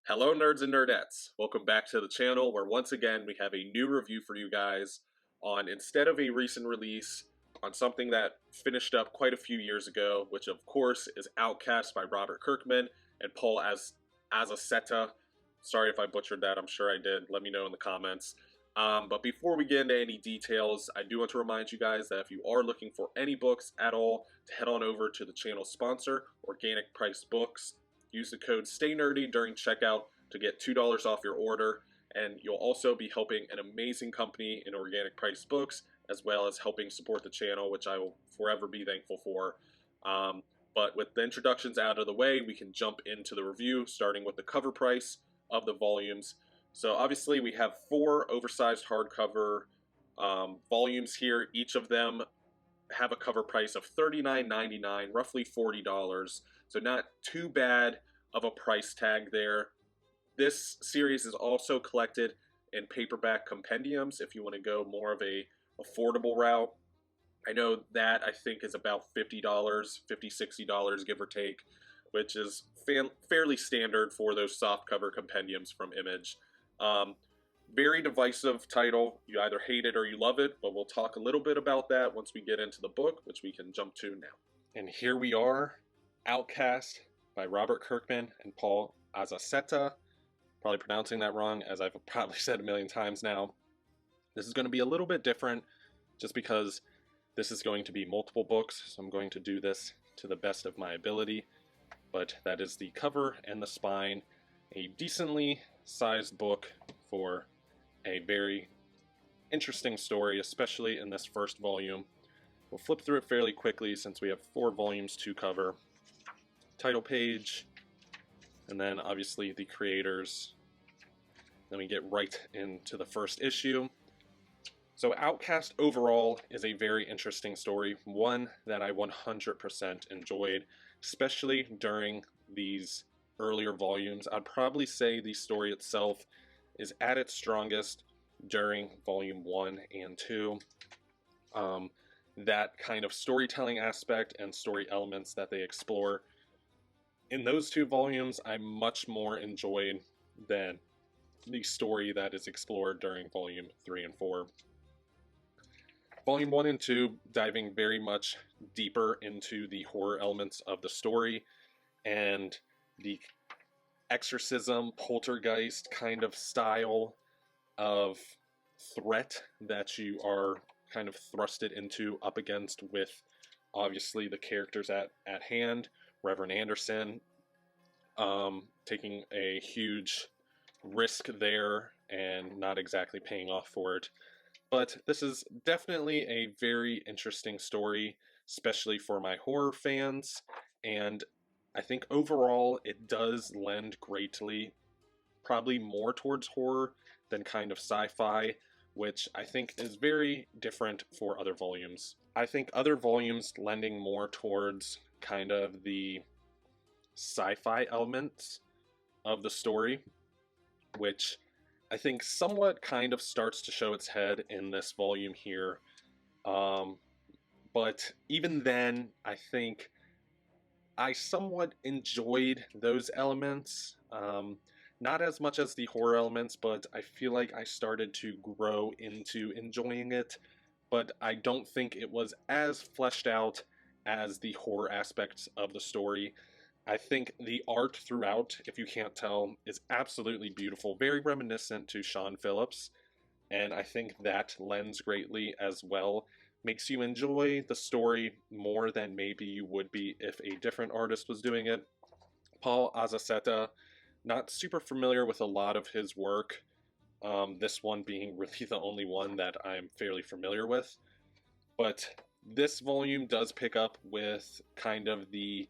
Hello nerds and nerdettes, welcome back to the channel where once again we have a new review for you guys on, instead of a recent release, on something that finished up quite a few years ago, which of course is Outcast by Robert Kirkman and Paul Azaceta. Sorry if I butchered that, I'm sure I did, let me know in the comments. But before we get into any details, I do want to remind you guys that if you are looking for any books at all, to head on over to the channel's sponsor, Organic Price Books. Use the code STAYNERDY during checkout to get $2 off your order, and you'll also be helping an amazing company in Organic Price Books, as well as helping support the channel, which I will forever be thankful for. But with the introductions out of the way, we can jump into the review, starting with the cover price of the volumes. So obviously we have 4 oversized hardcover volumes here. Each of them have a cover price of $39.99, roughly $40. So not too bad of a price tag there. This series is also collected in paperback compendiums if you want to go more of a affordable route. I know that I think is about $50, $60, give or take, which is fairly standard for those softcover compendiums from Image. Very divisive title. You either hate it or you love it, but we'll talk a little bit about that once we get into the book, which we can jump to now. And here we are, Outcast by Robert Kirkman and Paul Azaceta. Probably pronouncing that wrong, as I've probably said a million times now. This is going to be a little bit different just because this is going to be multiple books, so I'm going to do this to the best of my ability. But that is the cover and the spine. A decently sized book for a very interesting story, especially in this first volume. We'll flip through it fairly quickly since we have 4 volumes to cover. Title page, and then obviously the creators. Then we get right into the first issue. So Outcast overall is a very interesting story, one that I 100% enjoyed, especially during these earlier volumes. I'd probably say the story itself is at its strongest during volume 1 and 2. That kind of storytelling aspect and story elements that they explore in those 2 volumes I much more enjoyed than the story that is explored during volume 3 and 4. Volume 1 and 2 diving very much deeper into the horror elements of the story and the exorcism, poltergeist kind of style of threat that you are kind of thrusted into up against with obviously the characters at hand. Reverend Anderson taking a huge risk there and not exactly paying off for it. But this is definitely a very interesting story, especially for my horror fans, and I think overall it does lend greatly, probably more towards horror than kind of sci-fi, which I think is very different for other volumes. I think other volumes lending more towards kind of the sci-fi elements of the story, which I think somewhat kind of starts to show its head in this volume here. But even then, I think I somewhat enjoyed those elements. Not as much as the horror elements, but I feel like I started to grow into enjoying it. But I don't think it was as fleshed out as the horror aspects of the story. I think the art throughout, if you can't tell, is absolutely beautiful, very reminiscent to Sean Phillips, and I think that lends greatly as well. Makes you enjoy the story more than maybe you would be if a different artist was doing it. Paul Azaceta, not super familiar with a lot of his work, this one being really the only one that I'm fairly familiar with, but this volume does pick up with kind of the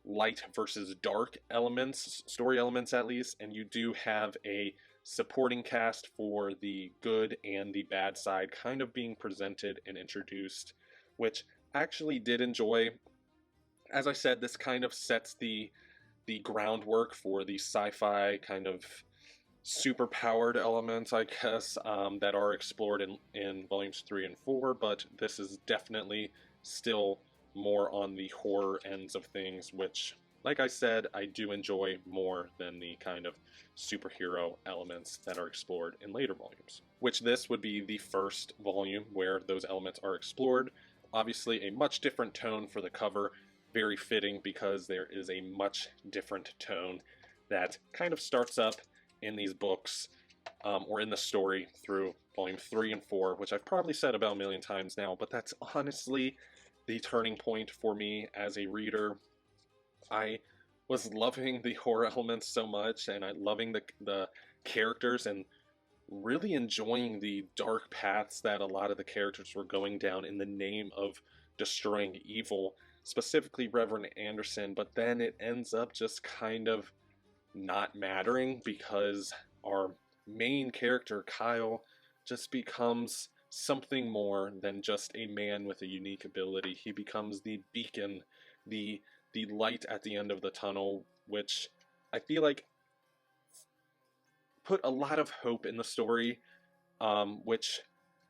light versus dark elements, story elements at least, and you do have a supporting cast for the good and the bad side kind of being presented and introduced, which I actually did enjoy. As I said, this kind of sets the groundwork for the sci-fi kind of super-powered elements, I guess, that are explored in volumes 3 and 4, but this is definitely still more on the horror ends of things, which like I said, I do enjoy more than the kind of superhero elements that are explored in later volumes, which this would be the first volume where those elements are explored. Obviously, a much different tone for the cover, very fitting because there is a much different tone that kind of starts up in these books or in the story through volume 3 and 4, which I've probably said about a million times now, but that's honestly the turning point for me as a reader. I was loving the horror elements so much, and I loving the characters, and really enjoying the dark paths that a lot of the characters were going down in the name of destroying evil, specifically Reverend Anderson. But then it ends up just kind of not mattering because our main character, Kyle, just becomes something more than just a man with a unique ability. He becomes the beacon, the light at the end of the tunnel, which I feel like put a lot of hope in the story, which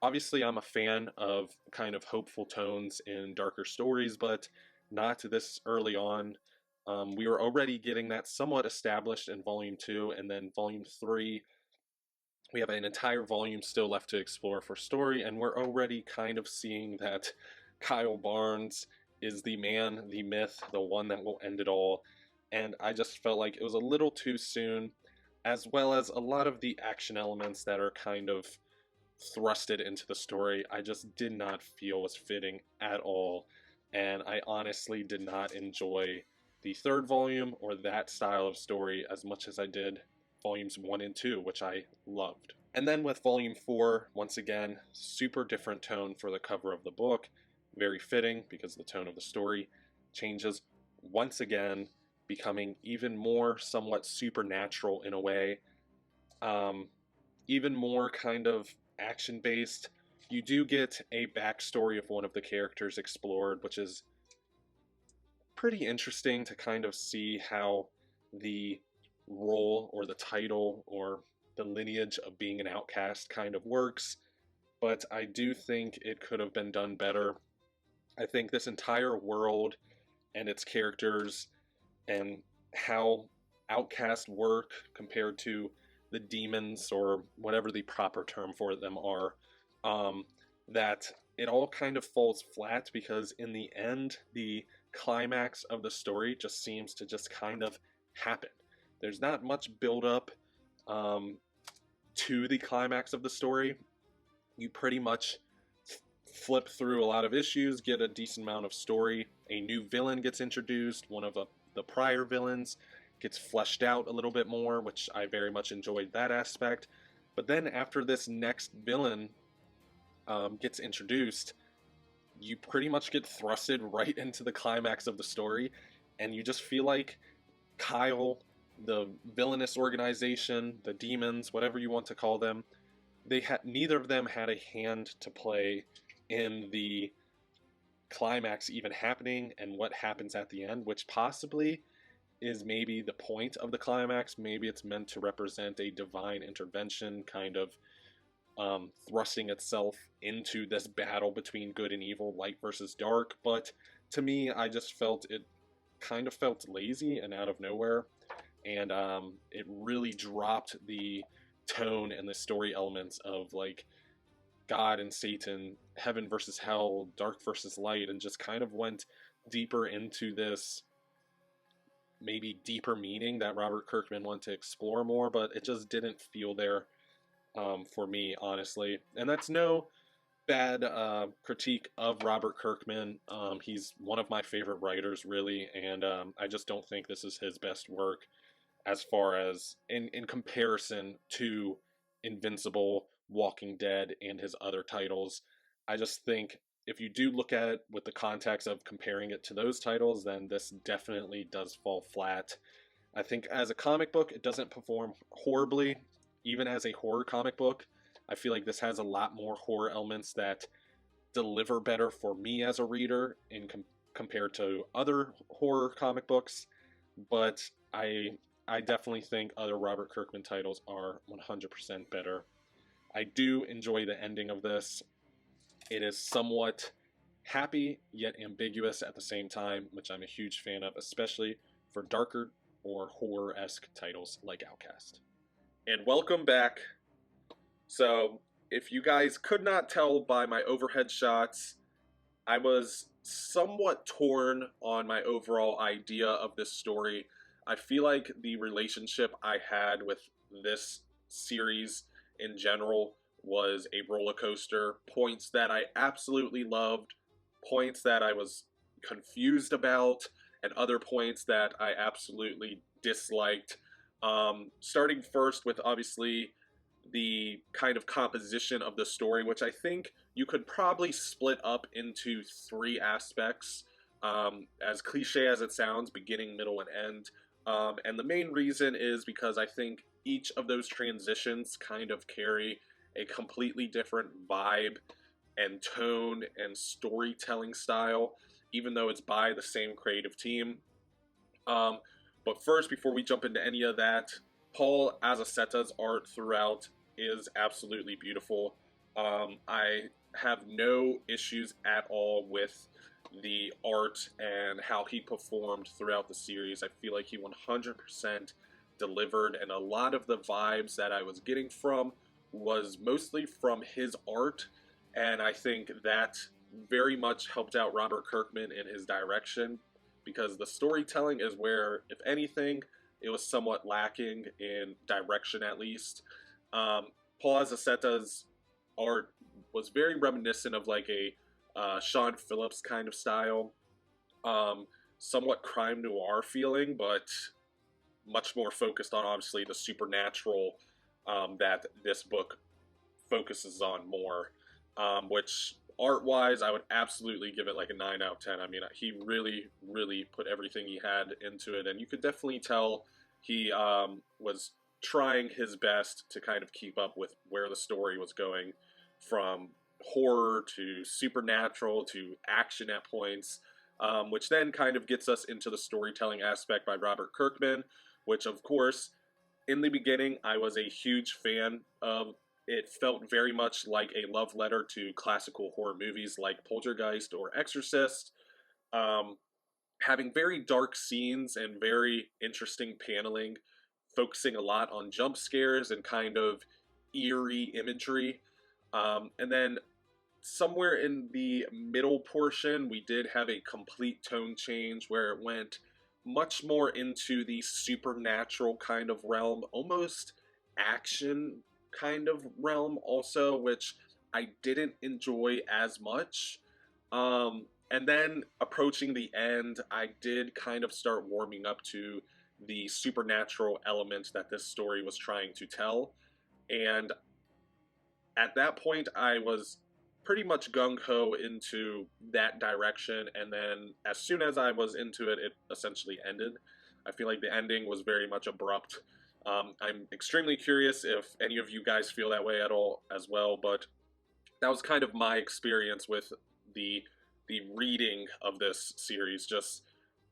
obviously I'm a fan of kind of hopeful tones in darker stories, but not this early on. We were already getting that somewhat established in Volume 2, and then Volume 3, we have an entire volume still left to explore for story, and we're already kind of seeing that Kyle Barnes is the man, the myth, the one that will end it all. And I just felt like it was a little too soon, as well as a lot of the action elements that are kind of thrusted into the story, I just did not feel was fitting at all. And I honestly did not enjoy the third volume or that style of story as much as I did volumes 1 and 2, which I loved. And then with volume 4, once again, super different tone for the cover of the book. Very fitting because the tone of the story changes once again, becoming even more somewhat supernatural in a way. Even more kind of action-based. You do get a backstory of one of the characters explored, which is pretty interesting to kind of see how the role or the title or the lineage of being an outcast kind of works, but I do think it could have been done better. I think this entire world and its characters and how outcasts work compared to the demons or whatever the proper term for them are, that it all kind of falls flat because in the end, the climax of the story just seems to just kind of happen. There's not much build up to the climax of the story. You pretty much flip through a lot of issues, get a decent amount of story. A new villain gets introduced. One of the prior villains gets fleshed out a little bit more, which I very much enjoyed that aspect. But then after this next villain gets introduced, you pretty much get thrusted right into the climax of the story, and you just feel like Kyle, the villainous organization, the demons, whatever you want to call them, neither of them had a hand to play in the climax even happening and what happens at the end, which possibly is maybe the point of the climax. Maybe it's meant to represent a divine intervention, kind of thrusting itself into this battle between good and evil, light versus dark. But to me, I just felt it kind of felt lazy and out of nowhere, and it really dropped the tone and the story elements of like God and Satan, heaven versus hell, dark versus light, and just kind of went deeper into this maybe deeper meaning that Robert Kirkman wanted to explore more, but it just didn't feel there for me, honestly. And that's no bad critique of Robert Kirkman. He's one of my favorite writers, really, and I just don't think this is his best work as far as in comparison to Invincible, Walking Dead, and his other titles. I just think if you do look at it with the context of comparing it to those titles, then this definitely does fall flat. I think as a comic book, it doesn't perform horribly. Even as a horror comic book, I feel like this has a lot more horror elements that deliver better for me as a reader in compared to other horror comic books. But I definitely think other Robert Kirkman titles are 100% better. I do enjoy the ending of this. It is somewhat happy yet ambiguous at the same time, which I'm a huge fan of, especially for darker or horror-esque titles like Outcast. And welcome back. So, if you guys could not tell by my overhead shots, I was somewhat torn on my overall idea of this story. I feel like the relationship I had with this series in general was a roller coaster. Points that I absolutely loved, points that I was confused about, and other points that I absolutely disliked. Starting first with obviously the kind of composition of the story, which I think you could probably split up into three aspects, as cliche as it sounds: beginning, middle, and end. And the main reason is because I think each of those transitions kind of carry a completely different vibe and tone and storytelling style, even though it's by the same creative team. But first, before we jump into any of that, Paul Azaceta's art throughout is absolutely beautiful. I have no issues at all with the art and how he performed throughout the series. I feel like he 100% delivered, and a lot of the vibes that I was getting from was mostly from his art, and I think that very much helped out Robert Kirkman in his direction, because the storytelling is where, if anything, it was somewhat lacking in direction, at least. Paul Azaceta's art was very reminiscent of like a Sean Phillips kind of style, somewhat crime noir feeling, but much more focused on obviously the supernatural that this book focuses on more, which art-wise I would absolutely give it like a 9 out of 10. I mean, he really put everything he had into it, and you could definitely tell he was trying his best to kind of keep up with where the story was going, from horror to supernatural to action at points, which then kind of gets us into the storytelling aspect by Robert Kirkman, which of course in the beginning I was a huge fan of. It felt very much like a love letter to classical horror movies like Poltergeist or Exorcist, having very dark scenes and very interesting paneling, focusing a lot on jump scares and kind of eerie imagery. And then somewhere in the middle portion, we did have a complete tone change where it went much more into the supernatural kind of realm, almost action kind of realm also, which I didn't enjoy as much. And then approaching the end, I did kind of start warming up to the supernatural element that this story was trying to tell. And at that point, I was pretty much gung-ho into that direction, and then as soon as I was into it, it essentially ended. I feel like the ending was very much abrupt. I'm extremely curious if any of you guys feel that way at all as well, but that was kind of my experience with the reading of this series. Just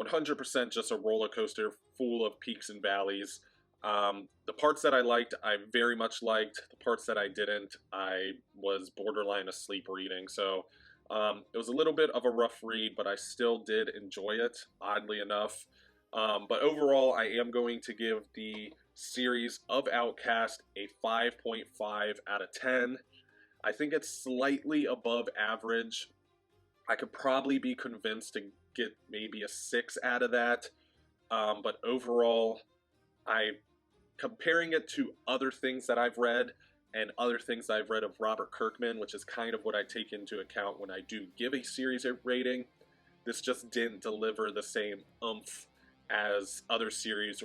100% just a roller coaster full of peaks and valleys. The parts that I liked, I very much liked. The parts that I didn't, I was borderline asleep reading. So it was a little bit of a rough read, but I still did enjoy it, oddly enough. But overall, I am going to give the series of Outcast a 5.5 out of 10. I think it's slightly above average. I could probably be convinced to get maybe a 6 out of that. But overall, comparing it to other things that I've read and other things I've read of Robert Kirkman, which is kind of what I take into account when I do give a series a rating, this just didn't deliver the same oomph as other series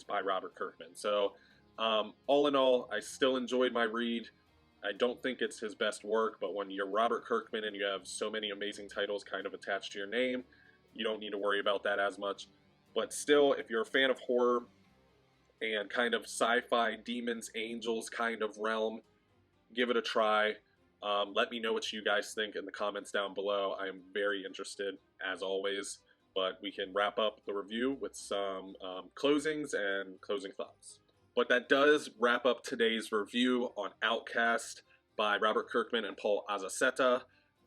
by Robert Kirkman. So all in all, I still enjoyed my read. I don't think it's his best work, but when you're Robert Kirkman and you have so many amazing titles kind of attached to your name, you don't need to worry about that as much. But still, if you're a fan of horror and kind of sci-fi, demons, angels kind of realm, give it a try. Let me know what you guys think in the comments down below. I am very interested, as always. But we can wrap up the review with some closings and closing thoughts. But that does wrap up today's review on Outcast by Robert Kirkman and Paul Azaceta.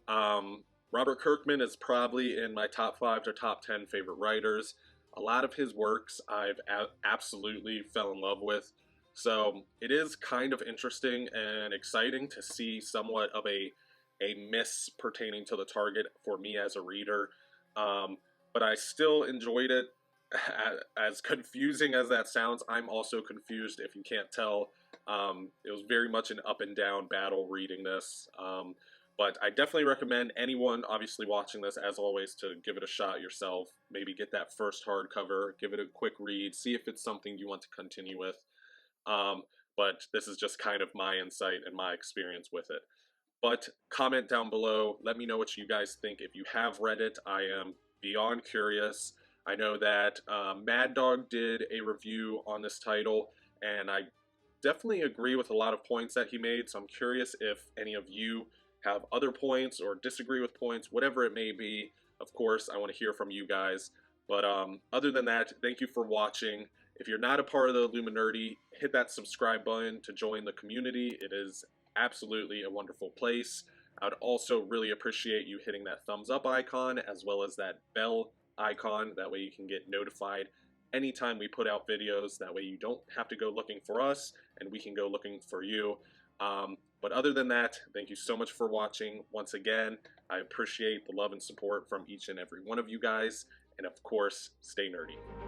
Robert Kirkman is probably in my top 5 to top 10 favorite writers. A lot of his works I've absolutely fell in love with. So it is kind of interesting and exciting to see somewhat of a miss pertaining to the target for me as a reader. But I still enjoyed it. As confusing as that sounds, I'm also confused if you can't tell. It was very much an up and down battle reading this. But I definitely recommend anyone obviously watching this, as always, to give it a shot yourself. Maybe get that first hardcover, give it a quick read, see if it's something you want to continue with. But this is just kind of my insight and my experience with it. But comment down below, let me know what you guys think. If you have read it, I am beyond curious. I know that Mad Dog did a review on this title, and I definitely agree with a lot of points that he made, so I'm curious if any of you have other points or disagree with points, whatever it may be. Of course, I want to hear from you guys. But other than that, thank you for watching. If you're not a part of the Illuminerdi, hit that subscribe button to join the community. It is absolutely a wonderful place. I would also really appreciate you hitting that thumbs up icon as well as that bell icon. That way you can get notified anytime we put out videos. That way you don't have to go looking for us and we can go looking for you. But other than that, thank you so much for watching. Once again, I appreciate the love and support from each and every one of you guys. And of course, stay nerdy.